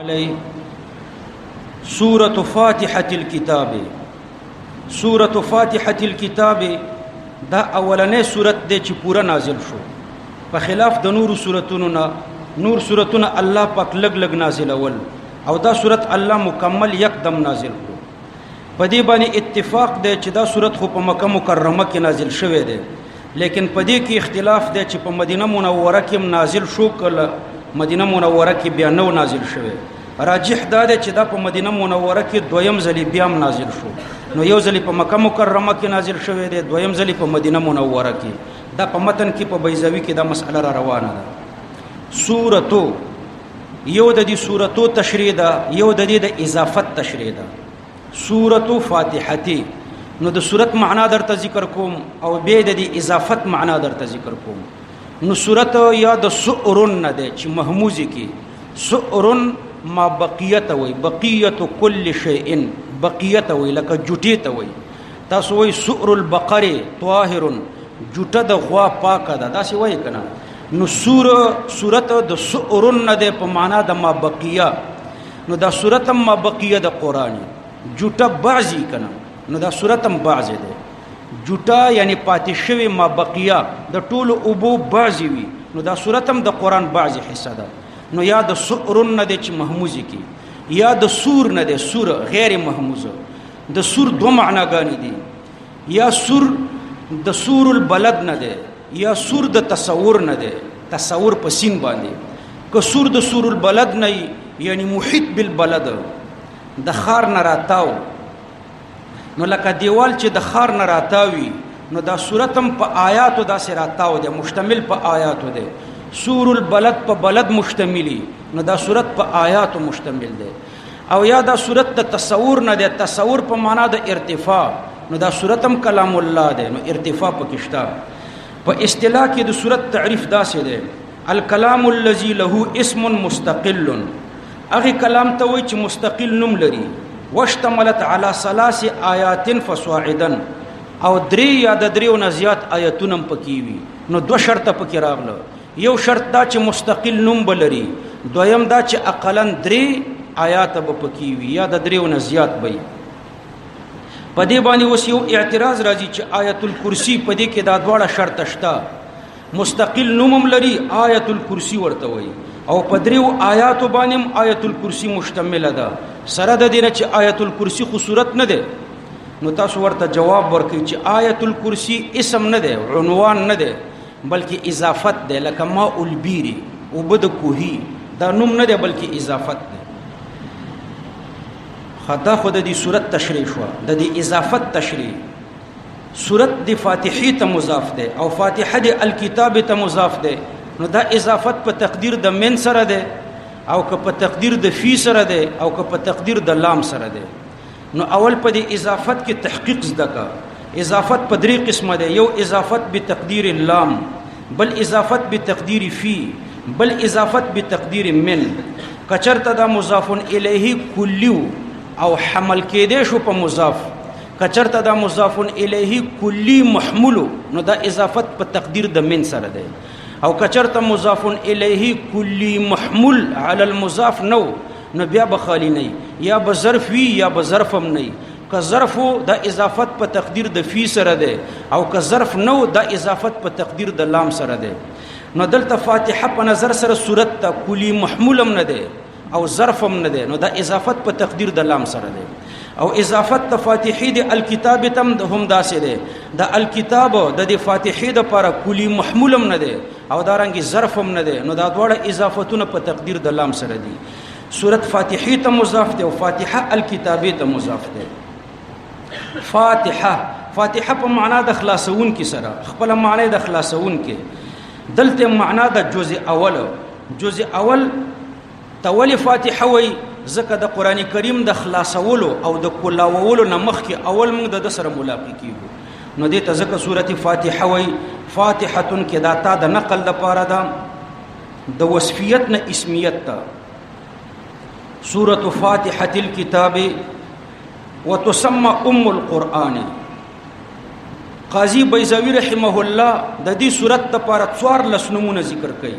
علی سورة فاتحة الكتاب. سورة فاتحة الكتاب دا اولنې سورت دی چې پورا نازل شو په خلاف د نور سورتونو نه. نور سورتونه الله پاک لګ لګ نازل اول او دا سورت الله مکمل یکدم نازل کړو. په دې باندې اتفاق دی چې دا سورت خو په مکه مکرمه کې نازل شوی دی، لیکن په دې کې اختلاف دی چې په مدینه منوره کې نازل شو کله مدینه منوره کې بیا نو نازل شوی. راجح دا دی چې دا په مدینه منوره کې دویم ځلی بیا نازل شو، نو یو ځلی په مکه مکرمه کې نازل شوی دی، دویم ځلی په مدینه منوره کې. دا په متن کې په بیضاوی کې دا مسأله را روانه ده. سورتو یو د دې سورتو تشریح ده، یو د دې د اضافت تشریح ده. سورتو فاتحتی نو د سورت معنا درته ذکر کوم او به د دې اضافت معنا درته ذکر کوم. نو سورت یا د سؤرن نه ده چې محموزی کې سؤرن ما بقیت وي، بقیت کل شیء بقیت وي لکه جټی ته وي. تاسو وي سؤر البقره طاهر جټه د غوا پاکه ده داسې وایي کنه. نو سورت د سؤرن نه ده په معنا د ما بقیه. نو دا سورت ما بقیه د قران جټه بعضی کنه، نو دا سورت هم بعضی ده. جوټا یعنی پاتې شوی ما بقیه د ټولو ابو بعضی وي، نو دا سورت هم د قران بعضی حصہ ده. نو یا د سؤرن نه ده چې محموزی کی، یا د سور نه ده سور غیر محموزه. د سور دو معناګانی دي، یا سور د سور البلد نه ده، یا سور د تصور نه ده، تصور په سین باندې. که سور د سور البلد نه یعنی محیط بالبلد د خار نه راتاو، نو لکه دیوال چې د خار نه راتاوي، نو دا صورت هم په آیاتو داسې راتاو دی، مشتمل په آیاتو دی. سور البلد په بلد مشتملی، نو دا صورت په آیاتو مشتمل دی. او یا دا صورت د تصور نه دی، تصور په معنا د ارتفاع، نو دا صورت هم کلام الله دی، نو ارتفاع پکې شته. په اصطلاح کې د صورت تعریف داسې دی: الکلام الذي له اسم مستقل. هغه کلام ته وایي چې مستقل نوم لري. واشتملت على 3 آیات فصاعدا، او درې یا د دریو نه زیات آیتونه پکې وي. نو دو شرط پکې راغله. یو شرط دا چې مستقل نوم بلري، دویم دا چې اقلن 3 آیات به پکې وي یا د دریو نه زیات وي. په دې باندې اوس یو اعتراض راځي چې آیت الکرسی په دې کې دا دواړه شرط شته. مستقل نوم لري، آیت الکرسی ورته وایي، او په دریو آیاتو باندې آیت الکرسی مشتمل ده. سره د دې نه چې آیت الکرسی خو صورت نه ده، نو تاسو ورته جواب ورکړئ چې آیت الکرسی اسم نه ده، عنوان نه ده، بلکې اضافت ده. لکه ماء البیر او بد کوهی، دا نوم نه ده بلکې اضافت ده. خدا خود دې صورت تشریح شو، د دې اضافت تشریح. صورت د فاتحه ته مضاف ده او فاتحه د الکتاب ته مضاف ده، نو دا اضافت په تقدیر د من سره ده، او که په تقدیر د فی سره ده، او که په تقدیر د لام سره ده. نو اول په دې اضافت کې تحقیق زده کا. اضافت په 3 قسمه ده: یو اضافت بتقدیر اللام، بل اضافت بتقدیر فی، بل اضافت بتقدیر من. کچرته دا مضاف الیه کلیو او حمل کېده شو په مضاف، کچرته دا مضاف الیه کلی محمول، نو دا اضافت په تقدیر د من سره ده. او کچرته مضاف الیه کلی محمول علی المضاف نو بیا بخالی نه، یا بظرف وی یا بظرف هم نه. که ظرف دا اضافت په تقدیر د فی سره ده، او که ظرف نو دا اضافت په تقدیر د لام سره ده. نو دلته فاتحه په نظر سره صورت ته کلی محمول هم نه ده او ظرف هم نه ده، نو دا اضافت په تقدیر د لام سره ده. او اضافت د فاتحه د الکتاب تم هم داسې ده. د الکتاب د فاتحه د لپاره کلی محمول هم نه ده او دارنګي ظرف هم نه ده، نو دا دواړه اضافتونه په تقدیر د لام سره دي. سورت فاتحه ته مضاف ده او فاتحه الکتابه ته مضاف ده. فاتحه په معنا د خلاصون کې سره خپل معنی د خلاصون کې، دلته معنا د جزء اول. جزء اول تول فاتحه وي ځکه د قران کریم د خلاصولو او د کلاوولو نه مخکې اول موږ د سره ملاقات کیږو، نو دې ته ځکه سورته فاتحه وي. فاتحه کې دا تا د نقل د پاره ده د وصفیت نه اسمیت ته. سورة فاتحة الكتاب وتسمى القرآن. قاضی بیضاوی رحمه الله د دې سورت د پاره 14 نمونه ذکر کړي.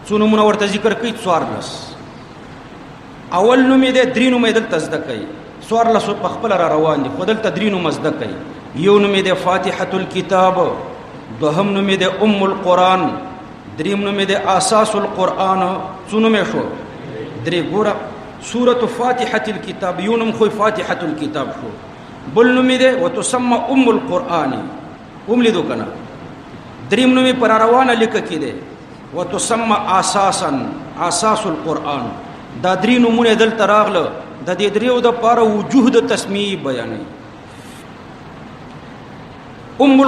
څو نمونه ورته ذکر کړي؟ 14. اول نوم دې درې نوم دلته زده کوي سوار لسو په خپل را روان دي خو دلته درې نوم زده کوي یو نوم دې فاتحه الكتاب دوهم نوم دې القرآن دریم نوم دې اساس القرآن څو نوم شو درې ګوره سورة فاتحة الكتاب یو نوم خو فاتحة الكتاب شو بل نوم دې وتسمى القرآن لیدو کنه دریم نوم پر روانه لیکه کې دې وتسمى اساس القرآن دا درې نومونه دلته راغله د دې دریو د پاره وجوه د تسمیه بیانې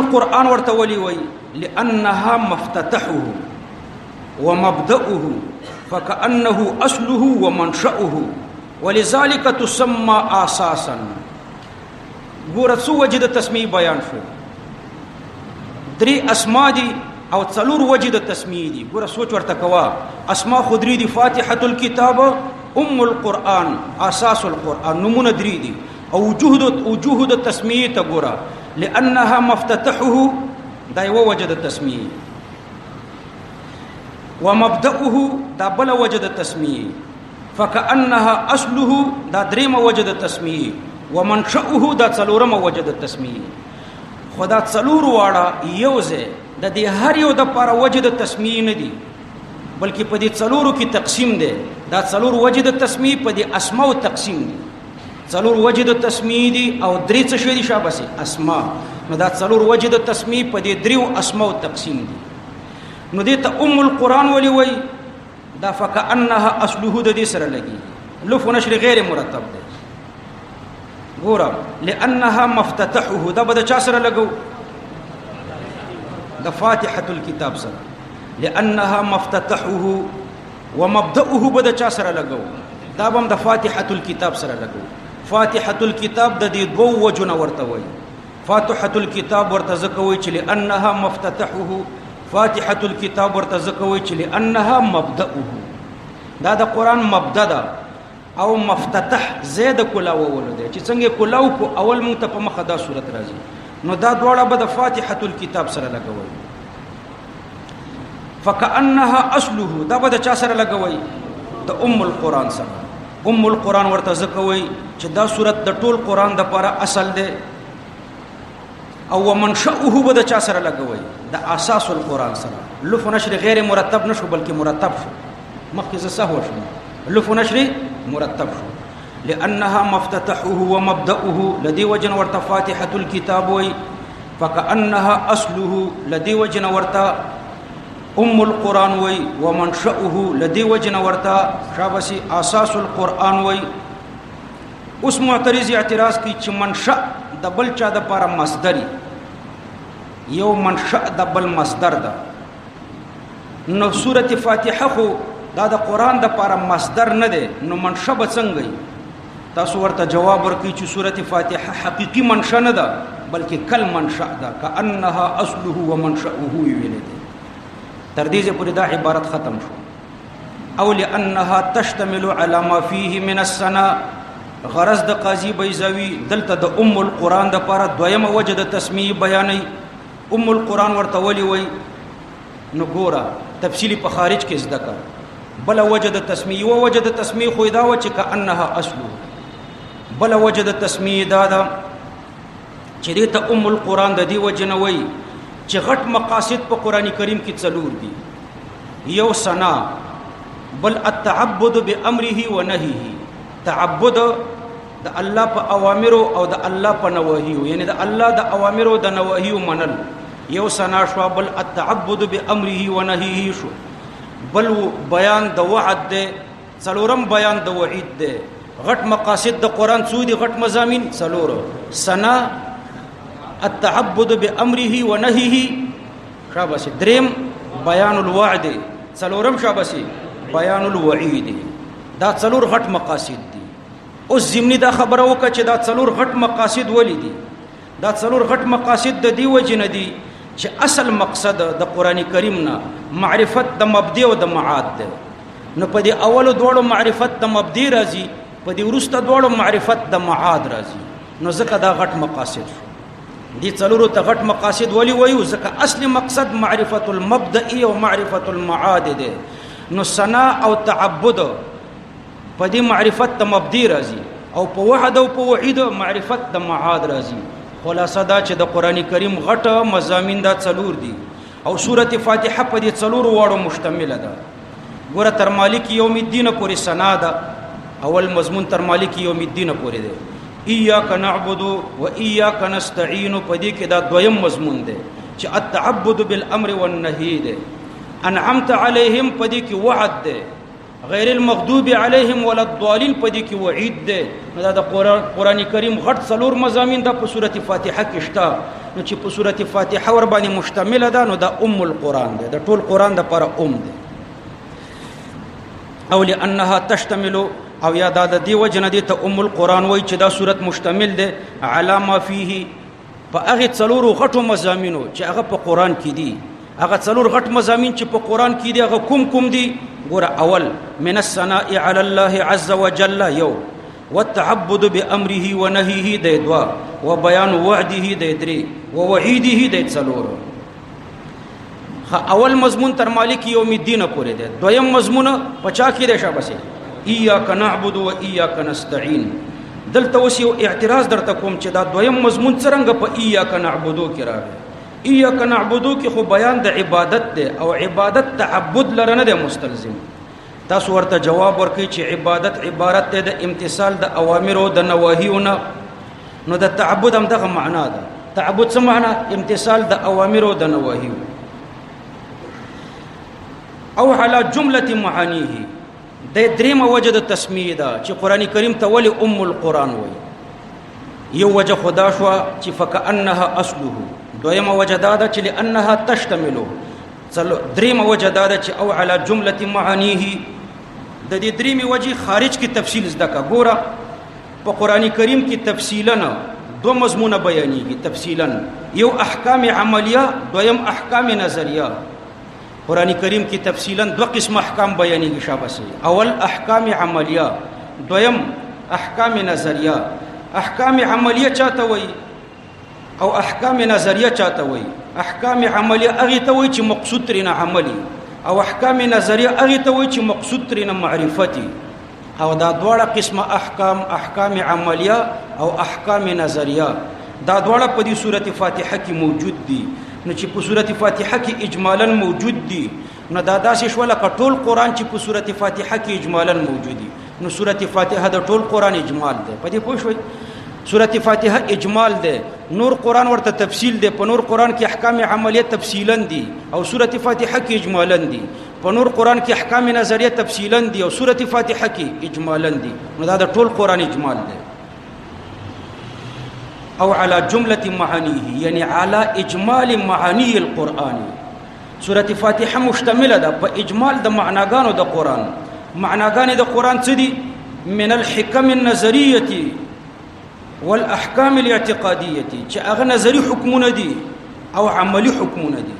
القرآن ورته ولي وي لانها مفتتحه ومبدأه فكأنه اصله ومنشأه ولذلك تسمى اساسا ګوره څو وجه د تسمیه بیان شو درې اسماء دي او څلور وجه د تسمیه دي ګوره سوچ ورته کوا اسماء خضری دي فاتحه الكتاب القرآن اساس القرآن نمونه درې دي او وجوه د تسمیه ته ګوره لانها مفتتحه دا یو وجه د تسمیه ومبدأه دا بل وجه د تسمیه فكأنها اصله دا درېمه وجه د تسمیه ومنشأه دا څلورمه وجه د تسمیه خدا څلور واړه یوځه د دې هر یو د پر وجه د تسمیه نه دي بلکې په دې څلورو کې تقسیم دي دا څلور وجه د تسمیه په دې اسماء او تقسیم دي څلور وجه د تسمیه دي او درې څه شوي دي شابسي اسماء نو دا څلور وجه د تسمیه په دې دریو اسماء او تقسیم دي نو دې ته القرآن ولي وي دا فكأنها اصله د دې سره لګي لف نشر غیر مرتب ده ګوره لانها مفتتحه دا به چا سره لګو د فاتحه الكتاب سره لانها مفتتحه ومبدأه به چا سره لګو دا به د فاتحه الكتاب سره لګو فاتحه الكتاب د دې دوه وجونه ورته وي فاتحه الكتاب ورته ځکوي چې لانها مفتتحه فاتحه الكتاب ورته ځکوي چې لانها مبدأه دا د قران مبدا ده او مفتتح زید کلاو ولده چې څنګه کلاو کو اول مونږ ته په مخه دا صورت راځي نو دا دواړه به د فاتحه الكتاب سره لګوي فكأنها اصله دا به چا سره لګوي د القرآن سره القرآن ورته ځکوي چې دا صورت د ټول قرآن د لپاره اصل ده او ومنشأه به چا سره لګوي د اساس القرآن سره لف نشر غیر مرتب نشو بلکې مرتب شو مخکې ز سهو شو لف نشر مرتب شو لانها مفتتحه ومبدأه لدي وجن ورته فاتحه الكتاب وي فكأنها اصله لدي وجن ورته القرآن وي ومنشأه لدي وجن ورته شابسي اساس القرآن وي اوس معترض اعتراض کی چې منشأ د بل چا د لپاره مصدر یو منشأ د بل مصدر ده نو سوره فاتحه خو دا د قرآن د لپاره مصدر نه ده نو منشأ به څنګه تاسو ورته جواب ورکړئ چې سوره فاتحه حقيقي منشأ نه ده بلکې کل منشأ ده كأنها اصله ومنشأه ویل دي تر دې پورې دا عبارت ختم شو او لانها تشتمل على ما فيه من الثناء غرض د قاضي بیزاوی دلته د القرآن د لپاره دویمه وجه د تسمیه بیانې القرآن ورته ولي وي نو ګوره تفصیلی په خارج کې زده کړ بل وجه د تسمیه او وجه د تسمیه خو دا و چې كأنها اصله بل وجه د تسمیه دا ده چې دې ته القرآن د دې وجه نه وي چې غټ مقاصد په قران کریم کې څلور دي یو ثنا بل التعبد بامره ونهيه تعبد د الله په اوامر او د الله په نواهی یعنی د الله د اوامر او د نواهی منل یو ثنا شو بل التعبد بامره ونهيه شو بل بیان د وعد ده څلورم بیان د وعید ده غټ مقاصد د قران څو دي غټ مضامین څلور ثنا التعبد بامره ونهيه شابه دریم بیان الوعد څلورم شابه بیان الوعید دا څلور غټ مقاصد دي اوس زمینی دا خبره وکړه چې دا څلور غټ مقاصد ولې دي دا څلور غټ مقاصد د دی وجنه دي چې اصل مقصد د قران کریم نه معرفت د مبدأ او د معاد ده نو په دې اولو دوړو معرفت د مبدأ راځي په دې ورسته دوړو معرفت د معاد راځي نو ځکه دا غټ مقاصد شو دي څلورو ته غټ مقاصد ولي وایو ځکه اصلي مقصد معرفت المبدأ او معرفت المعاد ده نو ثنا او تعبد په دې معرفت ته مبدی راځي او په وحد او په وحید معرفت د معاد راځي. خلاصه دا چې د قران کریم غټه مضامین دا څلور دي او سوره فاتحه په دې څلور واړو مشتمله ده. ګوره تر مالک یوم الدین پورې سنا ده، اول مضمون تر مالک یوم الدین پورې ده. ایاک نعبد و ایاک نستعین په دې کې دا دویم مضمون ده چې التعبد بالامر والنهی ده. انعمت علیهم په دې کې وعد ده، غیر المغضوب علیهم ولا الضالین په دې کې وعید ده. نو دا د قران کریم غټ څلور مضامین د په سورته فاتحه کې شته. نو چې په سورته فاتحه ور باندې مشتمل ده نو دا القرآن ده، د ټول قران د پر ده. او لانها تشتمل او یا دا د دی وجنه دي ته القرآن وای چې دا سورته مشتمل ده علامه فيه په هغه څلور غټو مضامینو چې هغه په قران کې دي. هغه څلور غټ مضامین چې په قران کې دي هغه کوم دي؟ ګوره اول من الثناء على الله عز وجل یو، والتعبد بامره ونهيه د دوا، وبيان وعده د درې، ووعيده د څلور. اول مضمون تر مالک یوم الدین پورې ده. دویم مضمون پچا کې ده شابسه ایاک نعبد و ایاک نستعين. دلته اوس یو اعتراض درته کوم چې دا دویم مضمون څنګه په ایاک نعبدو کې راغی؟ ایاک نعبدو کې خو بیان د عبادت ده او عبادت تعبد لرنه ده مستلزم. تاسو ورته جواب ورکړئ چې عبادت عبارت ده د امتثال د اوامر او د نواهیونه. نو د تعبد هم دغه معنا ده. تعبد څه معنا؟ امتثال د اوامر او د نواهیو. او على جمله معانيه د دریم وجه د تسمیه ده چې قران کریم ته ولی القرآن وای. یو وجه خدا شو چې فكأنها اصله. دویم وجه دا ده چې لانها تشتمل. دریم وجه دا ده چې او على جمله معانيه. د دې دریم وجه خارج کی تفصیل زده کا. ګوره په قران کریم کې تفصیلا دو مضمون بیانېږي. تفصیلا یو احکام عملیه، دویم احکام نظریه. قران کریم کې تفصیلا دو قسم احکام بیانېږي شابسه. اول احکام عملیه، دویم احکام نظریه. احکام عملیه چاته وای او احکام نظریه چاته وای؟ احکام عملیه هغه ته وای چې مقصود ترنه عملی، او احکام نظریه هغه ته وای چې مقصود ترنه معرفتی. او دا دواړه قسمه احکام عملیه او احکام نظریه دا دواړه په دې سورته فاتحه کې موجود دي. نو چې په سورته فاتحه کې اجمالا موجود دي، نو دا داسې شو لکه ټول قران چې په سورته فاتحه کې اجمالا موجود دي. نو سورته فاتحه د ټول قران اجمال ده. په دې پوه شئ؟ سورته فاتحه اجمال ده، نور قران ورته تفصیل ده. په نور قران کې احکام عملیه تفصیلا دي او سورته فاتحه کې اجمالا دي. په نور قران کې احکام نظریه تفصیلا دي او سورته فاتحه کې اجمالا دي. نو دا د ټول قران اجمال ده. او على جمله معانيه یعنی على اجمال معانی القرآن. سورته فاتحه مشتمله ده په اجمال د معناګانو د قران. معناګانې د قران څه دي؟ من الحکم النظریه والاحکام الاعتقاديه، چې هغه نظری حکمونه دي او عملی حکمونه دي.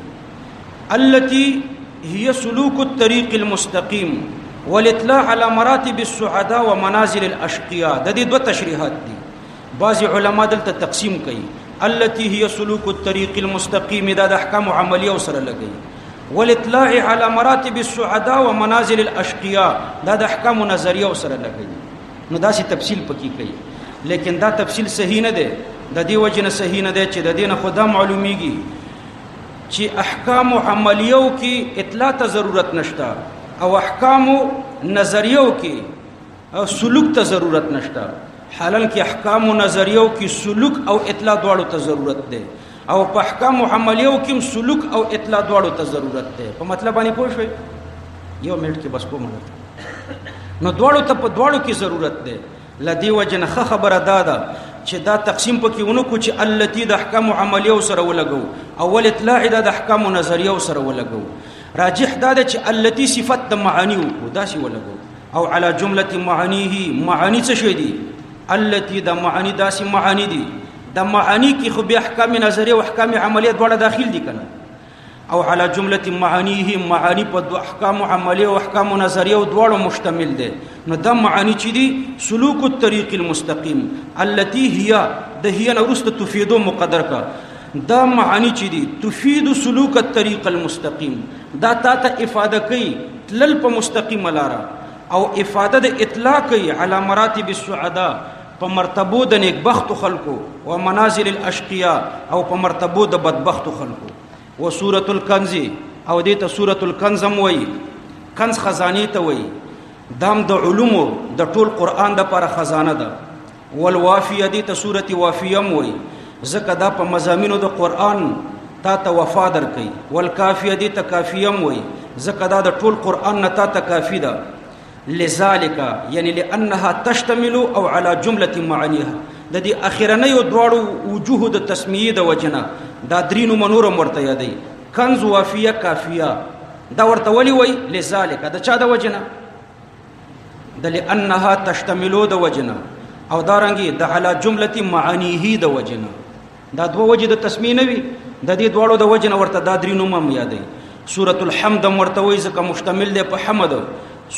التي هي سلوك الطريق المستقيم والاطلاع على مراتب السعداء ومنازل الاشقياء. د دې دوه تشریحات دي. بعض علما دلته تقسیم کوي. التي هي سلوك الطريق المستقيم دا د احکام عملیه سره لګي. والاطلاع على مراتب السعداء ومنازل الاشقياء دا د احکام نظریه سره لګي. نو دا سي تفصیل پکې کوي، لیکن دا تفصیل صحیح نه ده. د دې وجه نه صحیح نه ده چې د دې نه خدا معلومیږي چې احکام عملیه کې اطلاع ته ضرورت نشته او احکام نظریه کې او سلوک ته ضرورت نشته. حالان کې احکام نظریه کې سلوک او اطلاع دواړو ته ضرورت ده، او په احکام عملیه کې سلوک او اطلاع دواړو ته ضرورت ده. په مطلب باندې پوه شئ؟ یو منټ کې بس کوم نو دواړو ته په دواړو کې ضرورت ده. لدی وجنه خبره دادا چې دا تقسیم پکې ونکو چې التی د احکام عملیه سره ولګو، اول اطلاع د احکام نظریه سره ولګو. راجح دا چې التی صفت د معانی او داسي ولګو. او على جمله معانيه معانی څه شي دي؟ التي د معانی داسي معانی دي. د معانی کې خو به احکام نظریه او احکام عملیه دواړه داخل دي کنه. او على جمله معانيه معانی په احکام عملیه او احکام نظریه دواړو مشتمل دي. نو د معانی چې دي سلوک الطريق المستقيم التي هي د هي نورست تفيد مقدر کا. دا معانی چې دي تفيد سلوک الطريق المستقيم دا تا ته افاده کوي تلل په مستقیم لاره او افاده د اطلاق کوي علی مراتب السعداء په مرتبو د نیکبخت خلکو او منازل الاشقیاء او په مرتبو د بدبخت خلکو. و سورۃ الکنز او دې ته سورۃ الکنز هم وایي، کنز خزانه ته وایي، دام د علومو د ټول قران د پر خزانه ده. والوافیه دې ته سورۃ وافیه هم وایي ځکه دا په مضامینو د قران تا ته وفا در کوي. والکافیه دې ته کافیه هم وایي ځکه دا د ټول قران نه تا ته کافی ده. لذالک یعنی لانها تشتمل او على جمله معانیها، د دې اخرنیو دواړو وجوه د تسمیه د وجنه دا درینو منور مرته یادي کنز وافیه کافیه دا ورته ولي وای لذالک د چا د وجنه د لانها تشتمل د وجنه او دارنګي د علی جمله معانیه د وجنه دا دوه وجه د تسمیه نه وي د دې دواړو د وجنه ورته دا درینو مم یادي. سورۃ الحمد مرته وای ځکه مشتمل ده په حمد.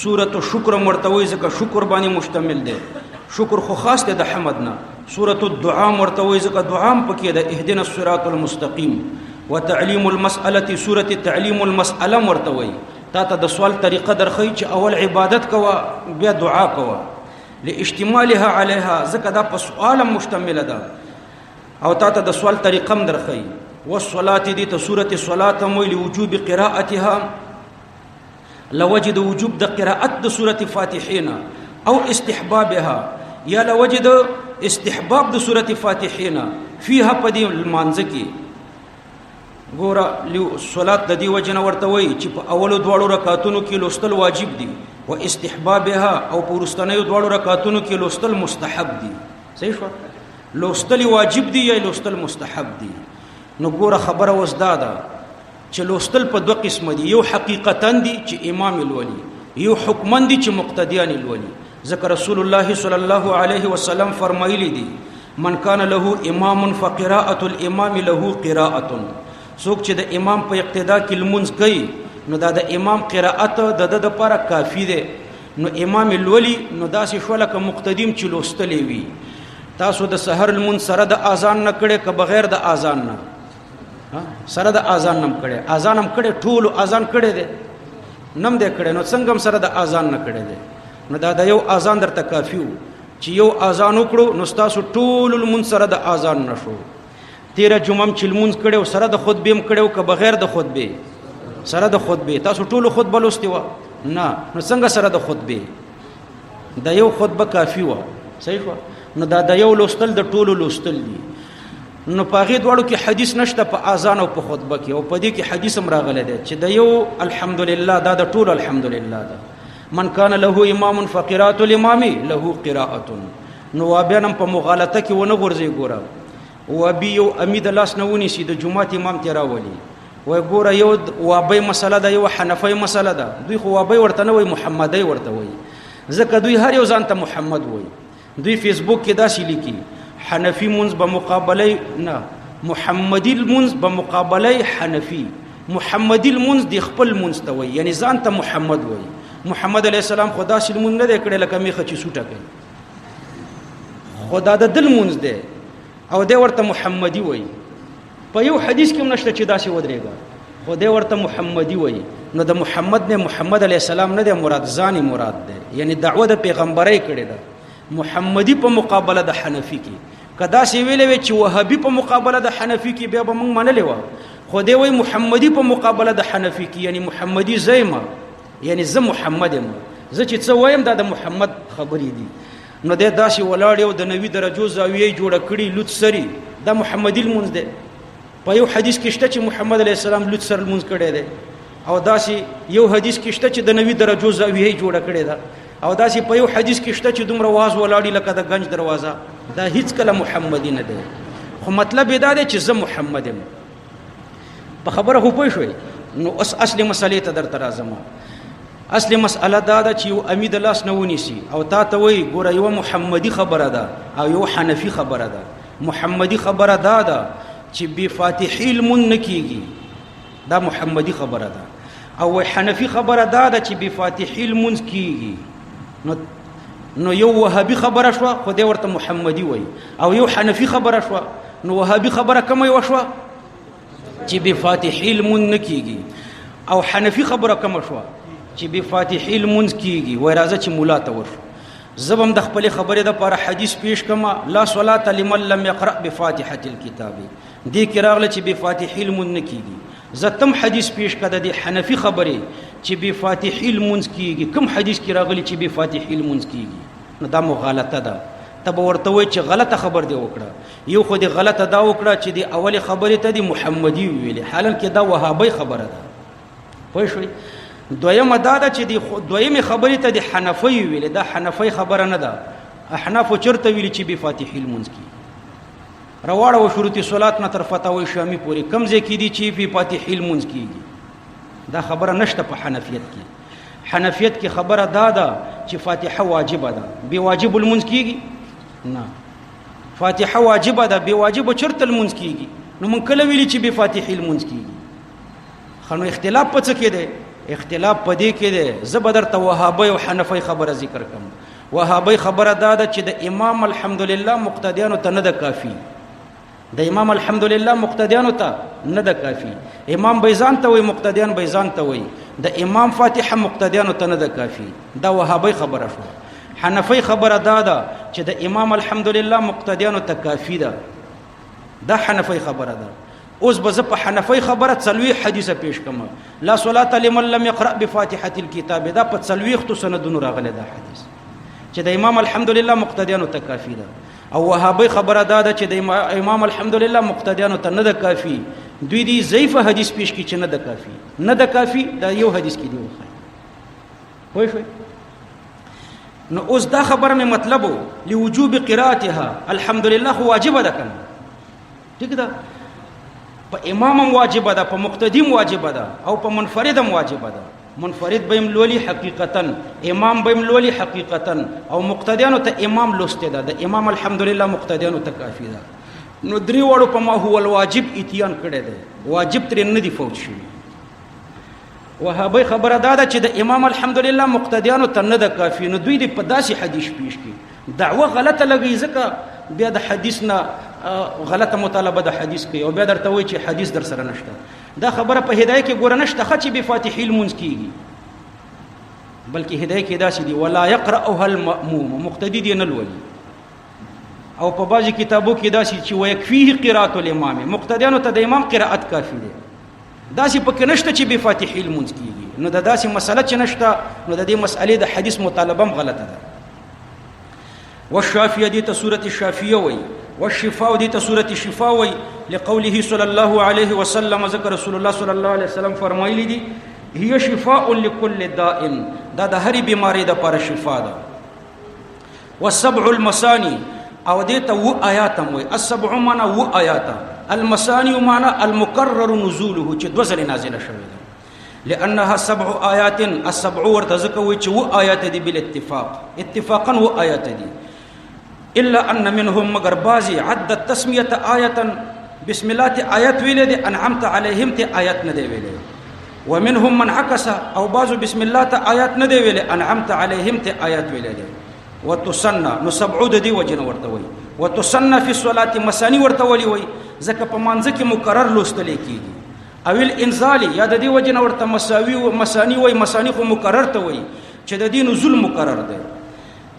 سورۃ الشکر مرته وای ځکه شکر باندې مشتمل ده، شکر خو خاص ده د حمد نه. سورۃ الدعاء مرته وای ځکه دعا هم پکې ده اهدنا الصراط المستقیم. وتعلیم المسأله سورۃ تعلیم المسأله مرته وای تا ته د سوال طریقه درخی چې اول عبادت کوا بیا دعا کوا لاجتمالها علیها ځکه دا په سوال مشتمل ده او تا ته د سوال طریقه هم درخی. والصلاه دي ته سورۃ الصلاه مو لوجوب قراءتها لوجد وجوب د قراءت د سورۃ فاتحین او استحبابها یا لوجد استحباب د سورۃ فاتحین فيها پدی المانځکی ګوره صلات د دی وجنه ورته وای چې په اولو دواړو رکعاتونو کې لوستل واجب دي او استحبابها او پورستنیو دواړو رکعاتونو کې لوستل مستحب دي. صحیح شو؟ لوستل واجب دي یا لوستل مستحب دي. نو ګوره خبره وسداده چې لوستل په دوه قسم دي، یو حقیقتا دي چې امام الولی، یو حکما دي چې مقتدیان الولی. ذکر رسول الله صلی الله علیه وسلم فرمایلی دي من کان له امام فقراءه الامام له قراءه، څوک چې د امام په اقتدا کې لمونځ کوي نو دا د امام قراءت د لپاره کافی ده. نو امام الولی نو داسې شو لکه مقتدیم چې لوستلې وي. تاسو د سحر المنذ سره د اذان نه کړي که بغیر د اذان نه؟ سره د اذان نم کړي، اذان هم کړي، ټول اذان کړي دي نم دې کړي، نو څنګه سره د اذان نه کړي دي؟ نو دا د یو اذان درته کافی وو چې یو اذان وکړو نو تاسو ټول المنذ سره د اذان نشو. 13 جمعه چې المنذ کړي سره د خطبه هم کړي که بغیر د خطبه؟ سره د خطبه. تاسو ټول خطبه لوستي و نه، نو څنګه سره د خطبه؟ د یو خطبه کافی و. صحیح و؟ نو دا د یو لوستل د ټولو لوستل دي. نو پاغه دواړو کې حدیث نشته په اذان او په خطبه کې، او په دې کې حدیث هم راغلی دی چې د یو الحمدلله دا د ټولو الحمدلله ده. من کان له امام فقراءه الامام له قراءه. نو وابیانم په مغالطه کې ونه غورځي. ګوره وابي یو امید لاس نه ونیسي د جمعه امام ته راولي وای ګوره یو وابي مسله ده یو حنفي مسله ده. دوی خو وابي ورته نه وای محمدي ورته وای ځکه دوی هر یو ځان ته محمد وای. دوی فیسبوک کې داسې لیکي حنفي منځ به مقابله نه محمدي المنځ به مقابله حنفي. محمدي المنځ د خپل منځ ته وای یعنی ځان ته محمد وای. محمد علیه السلام خدا سي المنځ نه کړي لکه میخه چې سوټه کوي، خدا د دل منځ دی او دی ورته محمدي وای. په یو حدیث کې نشته چې داسې ودرېږي، خو دی ورته محمدي وای. نو د محمد نه محمد علیه السلام نه دی مراد، ځان مراد دی، یعنی دعوه د پیغمبري کړي ده. محمدي په مقابله د حنفي کې کدا سی ویلې چې وهابي په مقابله د حنفي کې بیا به موږ منلې و، خو دی وای محمدي په مقابله د حنفي کې یعنی محمدي زېما یعنی زه محمد یم، زه چې څه وایم دا د محمد خبرې دي. نو دی داسې ولاړ یو د 90 درجو زاویه جوړه کړي لوت سری دا محمدي المنځ دی. په یو حدیث کې شته چې محمد علیه السلام لوت سر المنځ کړی دی، او داسې یو حدیث کې شته چې د 90 درجو زاویه جوړه کړې ده، او داسې په یو حدیث کې شته چې دومره واز ولاړی لکه د گنج دروازه. دا هیڅ کله محمدي نه دی، خو مطلب دا دی چې زه محمد یم. په خبره خو پوه شوي؟ نو اصل مسلې ته درته راځم. اصل مسأله دا ده چې یو امید لاس نه ونیسي او تا ته وایي ګوره یوه محمدي خبره ده او یو حنفي خبره ده. محمدي خبره دا ده چې بفاتحي المن نه کېږي، دا محمدي خبره ده، او حنفي خبره دا ده چې بفاتحي المنځ کېږي. نو یو وهابي خبره شوه خو دی ورته محمدي وایي، او یو حنفي خبره شوه. نو وهابي خبره کومه یوه شوه چې بفاتحي المنځ نه کېږي، او حنفي خبره کومه شوه چې بفاتحه المنز کیږي وای راځه چې مولا ته ورشو زبم د خپل خبره د پر حدیث پیش کما لا صلاه لمن لم يقرأ بفاتحه الكتاب دې کې راغله چې بفاتحه المنز نه کیږي زتم حدیث پیش کړه د حنفي خبره چې بفاتحه المنز کیږي کوم حدیث کې راغلی چې بفاتحه المنز کیږي نو دا مغالطه ده تب ورته وای چې غلطه خبر دی وکړه یو خو دی غلطه دا وکړه چې دی اولی خبره ته دی محمدي ویلي حالان کې دا وهابي خبره ده پوه شئ دویمه دا ده چې دی دویمه خبره ته دی حنفي ویلي دا حنفي خبره نه ده احناف چرته ویلي چې بفاتحه المنز کی رواړه او شروط صلات نه تر فتاوی شامی پوری کم ځای کې دي چې بفاتحه المنز کیږي دا خبره نشته په حنفیت کې حنفیت کې خبره دا ده چې فاتحه واجب ده به واجب المنز کیږي نه فاتحه واجب ده به واجب چرته المنز کیږي نو من کله ویلي چې بفاتحه المنز کیږي خنو اختلاف پڅ کې ده اختلاف پدې کې ده زبدر ته وهابي او حنفي خبره ذکر کوم وهابي خبره دا ده چې د امام الحمدلله مقتدیانو ته نه ده کافی د امام الحمدلله مقتدیانو ته نه ده کافی امام بیزان ته وي مقتدیان بیزان ته وي د امام فاتحه مقتدیانو ته نه ده کافی دا وهابي خبره شو حنفي خبره دا ده چې د امام الحمدلله مقتدیانو ته کافی ده دا حنفي خبره ده اوس به په حنفي خبره څلوي حدیثه پیش کوم لا صلاه لمن لم يقرأ بفاتحه الكتاب دا په څلوي خت سندونو راغله دا حدیث چې د امام الحمدلله مقتدیانو ته کافی ده او وهابي خبره دا ده چې د امام الحمدلله مقتدیانو ته نه ده کافی دوی دی ضعیف حدیث پیش کی چې نه ده کافی نه ده کافی دا یو حدیث کې دی وای شوي نو اوس دا خبره مې مطلب لوجوب قراءتها الحمدلله خو واجب ده کنه ٹھیک ده په امامم واجب ده په مقتدیم واجب ده او په منفردم واجب ده منفرد بهم لولي حقیقتا امام بهم لولي حقیقتا او مقتدیانو ته امام لسته ده د امام الحمدلله مقتدیانو ته کافی ده نو درې وړو په ما هو الواجب اتیان کړي ده واجب تر نه دی فوت شي وهابي خبره ده چې د امام الحمدلله مقتدیانو ته نه ده کافی نو دوی د په داسې حدیث پیش کی دعوه غلطه لګي ځکه بیا د حدیث نه غلطه مطالبه د حدیث کوي او بیا درته وایي چې حدیث در سره نشته دا خبره په هدايه کې ګور نشته خچ به فاتحه المنز کیږي بلکې هدايه کې داسې دي ولا يقرأها المأموم مقتدی دی نه لولي او په بعضی کتابو کې داسې چې ويكفيه قراءه الامام مقتدیانو ته د امام قراءت کافی دی داسې پکې نشته چې به فاتحه المنز کیږي نو دا داسې مسله چې نشته نو د دې مسلې د حدیث مطالبه غلطه ده والشافعيه دي ته سوره الشافعيه وي والشفاء دي ته سوره الشفاء وي لقوله صلى الله عليه وسلم ذكر رسول الله صلى الله عليه وسلم فرمایلی دي هي شفاء لكل داء دا د هر بیماری د پر شفاء ده والسبع المثاني او دي ته و آیات وي السبع معنا و آیات المثاني معنا المكرر نزوله چې دوزل نازله شوی ده لانها سبع آیات السبع ورتزکوي چې و آیات دي بالاتفاق اتفاقا و آیات دي الا ان منهم مگر بازي عد التسميه آیه بسم الله آیات ویل دي انعمت عليهم ته آیات نه دی ویل ومنهم من عكس او بازو بسم الله آیات نه دی ویل انعمت عليهم ته آیات ویل دي وتسنى نو سبع دي وجن ورتوي وتسنى في الصلاه مساني ورتولي وي زکه په مانځ کې مقرر لوستل کیږي او الانزال یا د دې وجن ورته مساوي او مسانی وي مسانی خو مقرر ته وي چې د دې نزول مقرر ده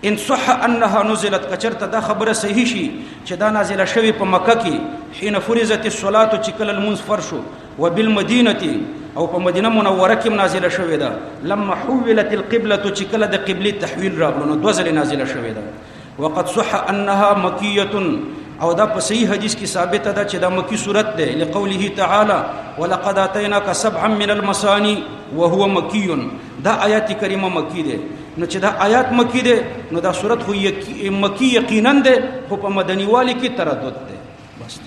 ان صح انها نزلت کچرته دا خبره صحیح شي چې دا نازله شوی په مکه کې حين فرضت الصلاه چې کله المنز فرشو وبالمدینه او په مدینه منوره کې نازله شوی ده لما حولت القبلة چې کله د قبله تحویل راغلو نو دوزل نازله شوی ده وقد صح انها مکیه او دا په صحیح حدیث کې ثابت ده چې دا مکی صورت ده لقوله تعالی ولقد اتیناک سبعا من المثانی وهو مکی دا آیات کریمه مکی ده نو چې دا آیات مکی ده نو دا صورت خو مکی یقینا ده خو په مدنی والی کې تردد ده بس